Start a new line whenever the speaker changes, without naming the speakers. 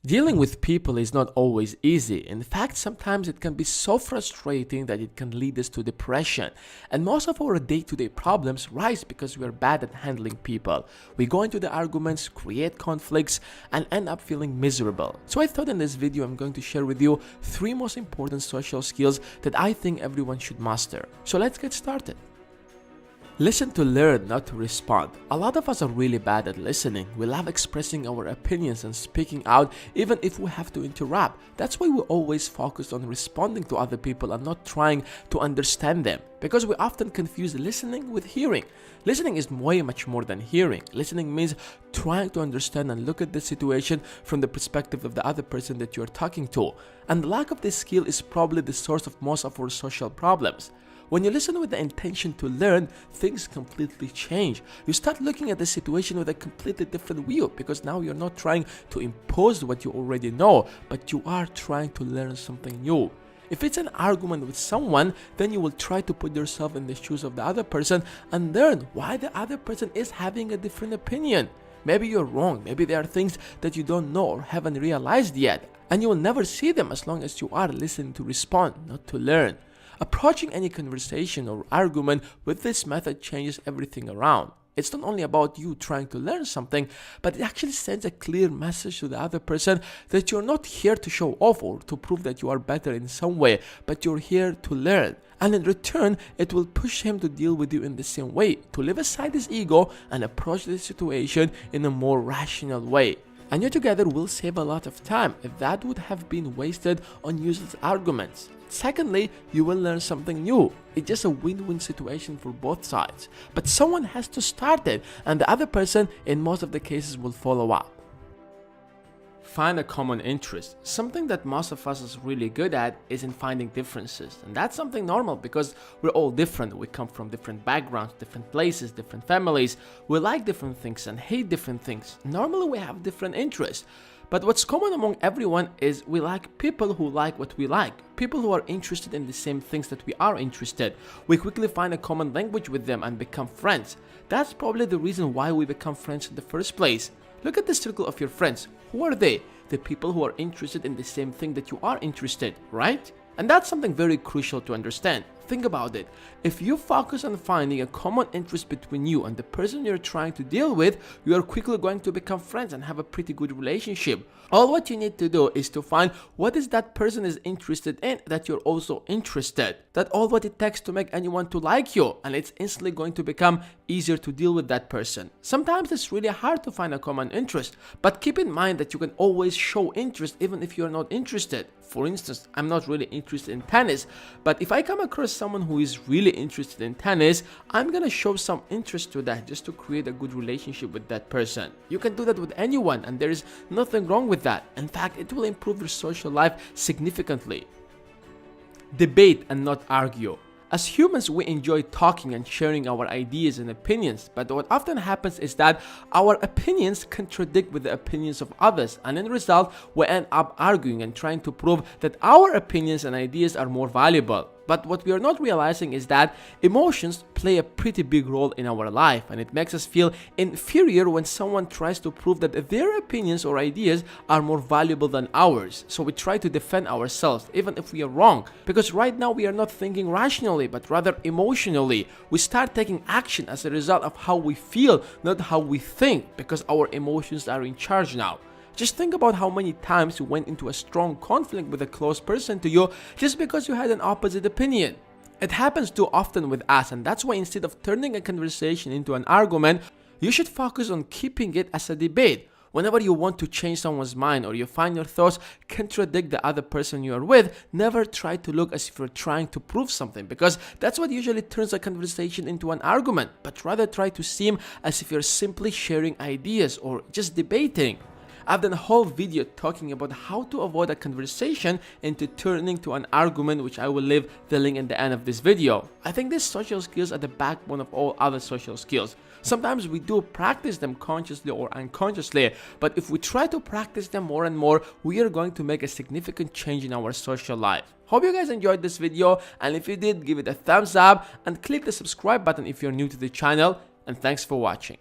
Dealing with people is not always easy. In fact, sometimes it can be so frustrating that it can lead us to depression. And most of our day-to-day problems rise because we are bad at handling people. We go into the arguments, create conflicts, and end up feeling miserable. So I thought in this video I'm going to share with you 3 most important social skills that I think everyone should master. So let's get started. Listen to learn, not to respond. A lot of us are really bad at listening. We love expressing our opinions and speaking out even if we have to interrupt. That's why we always focus on responding to other people and not trying to understand them. Because we often confuse listening with hearing. Listening is way much more than hearing. Listening means trying to understand and look at the situation from the perspective of the other person that you're talking to. And the lack of this skill is probably the source of most of our social problems. When you listen with the intention to learn, things completely change. You start looking at the situation with a completely different view because now you're not trying to impose what you already know, but you are trying to learn something new. If it's an argument with someone, then you will try to put yourself in the shoes of the other person and learn why the other person is having a different opinion. Maybe you're wrong, maybe there are things that you don't know or haven't realized yet, and you will never see them as long as you are listening to respond, not to learn. Approaching any conversation or argument with this method changes everything around. It's not only about you trying to learn something, but it actually sends a clear message to the other person that you're not here to show off or to prove that you are better in some way, but you're here to learn. And in return, it will push him to deal with you in the same way, to leave aside his ego and approach the situation in a more rational way. And you together will save a lot of time if that would have been wasted on useless arguments. Secondly, you will learn something new. It's just a win-win situation for both sides. But someone has to start it, and the other person in most of the cases will follow up. Find a common interest. Something that most of us is really good at is in finding differences. And that's something normal because we're all different. We come from different backgrounds, different places, different families. We like different things and hate different things. Normally we have different interests. But what's common among everyone is we like people who like what we like. People who are interested in the same things that we are interested. We quickly find a common language with them and become friends. That's probably the reason why we become friends in the first place. Look at the circle of your friends. Who are they? The people who are interested in the same thing that you are interested, right? And that's something very crucial to understand. Think about it. If you focus on finding a common interest between you and the person you're trying to deal with, you are quickly going to become friends and have a pretty good relationship. All what you need to do is to find what is that person is interested in that you're also interested. That's all what it takes to make anyone to like you, and it's instantly going to become easier to deal with that person. Sometimes it's really hard to find a common interest, but keep in mind that you can always show interest even if you're not interested. For instance, I'm not really interested in tennis, but if I come across someone who is really interested in tennis, I'm gonna show some interest to that just to create a good relationship with that person. You can do that with anyone, and there is nothing wrong with that. In fact, it will improve your social life significantly. Debate and not argue. As humans, we enjoy talking and sharing our ideas and opinions, but what often happens is that our opinions contradict with the opinions of others, and in result, we end up arguing and trying to prove that our opinions and ideas are more valuable. But what we are not realizing is that emotions play a pretty big role in our life, and it makes us feel inferior when someone tries to prove that their opinions or ideas are more valuable than ours. So we try to defend ourselves even if we are wrong, because right now we are not thinking rationally but rather emotionally. We start taking action as a result of how we feel, not how we think, because our emotions are in charge now. Just think about how many times you went into a strong conflict with a close person to you just because you had an opposite opinion. It happens too often with us, and that's why instead of turning a conversation into an argument, you should focus on keeping it as a debate. Whenever you want to change someone's mind or you find your thoughts contradict the other person you are with, never try to look as if you're trying to prove something, because that's what usually turns a conversation into an argument, but rather try to seem as if you're simply sharing ideas or just debating. I've done a whole video talking about how to avoid a conversation into turning to an argument, which I will leave the link in the end of this video. I think these social skills are the backbone of all other social skills. Sometimes we do practice them consciously or unconsciously, but if we try to practice them more and more, we are going to make a significant change in our social life. Hope you guys enjoyed this video, and if you did, give it a thumbs up and click the subscribe button if you're new to the channel, and thanks for watching.